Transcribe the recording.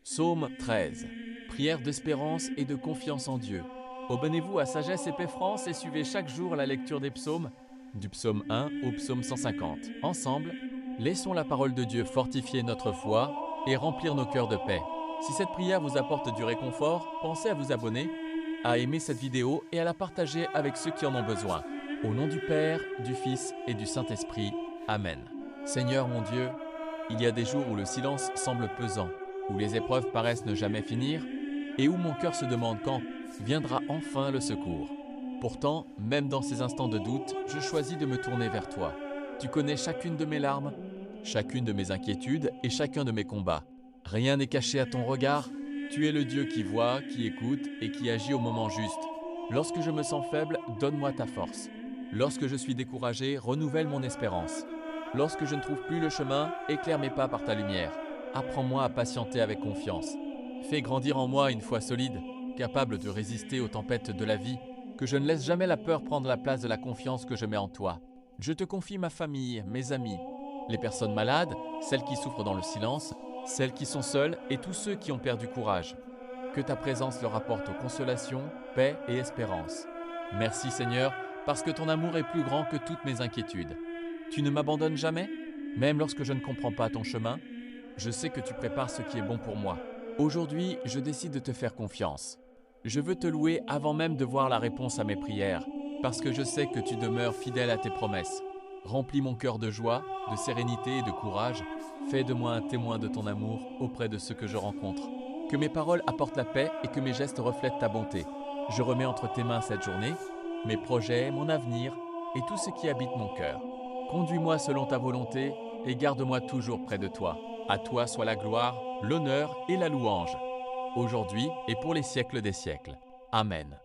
Psaume 13. Prière d'espérance et de confiance en Dieu. Abonnez-vous à Sagesse et Paix France et suivez chaque jour la lecture des psaumes, du psaume 1 au psaume 150. Ensemble, laissons la parole de Dieu fortifier notre foi et remplir nos cœurs de paix. Si cette prière vous apporte du réconfort, pensez à vous abonner, à aimer cette vidéo et à la partager avec ceux qui en ont besoin. Au nom du Père, du Fils et du Saint-Esprit. Amen. Seigneur mon Dieu, il y a des jours où le silence semble pesant, où les épreuves paraissent ne jamais finir, et où mon cœur se demande quand viendra enfin le secours. Pourtant, même dans ces instants de doute, je choisis de me tourner vers toi. Tu connais chacune de mes larmes, chacune de mes inquiétudes et chacun de mes combats. Rien n'est caché à ton regard. Tu es le Dieu qui voit, qui écoute et qui agit au moment juste. Lorsque je me sens faible, donne-moi ta force. Lorsque je suis découragé, renouvelle mon espérance. Lorsque je ne trouve plus le chemin, éclaire mes pas par ta lumière. Apprends-moi à patienter avec confiance. Fais grandir en moi une foi solide, capable de résister aux tempêtes de la vie, que je ne laisse jamais la peur prendre la place de la confiance que je mets en toi. Je te confie ma famille, mes amis, les personnes malades, celles qui souffrent dans le silence, celles qui sont seules et tous ceux qui ont perdu courage. Que ta présence leur apporte consolation, paix et espérance. Merci Seigneur, parce que ton amour est plus grand que toutes mes inquiétudes. Tu ne m'abandonnes jamais, même lorsque je ne comprends pas ton chemin. Je sais que tu prépares ce qui est bon pour moi. Aujourd'hui, je décide de te faire confiance. Je veux te louer avant même de voir la réponse à mes prières, parce que je sais que tu demeures fidèle à tes promesses. Remplis mon cœur de joie, de sérénité et de courage. Fais de moi un témoin de ton amour auprès de ceux que je rencontre. Que mes paroles apportent la paix et que mes gestes reflètent ta bonté. Je remets entre tes mains cette journée, mes projets, mon avenir et tout ce qui habite mon cœur. Conduis-moi selon ta volonté et garde-moi toujours près de toi. À toi soit la gloire, l'honneur et la louange, aujourd'hui et pour les siècles des siècles. Amen.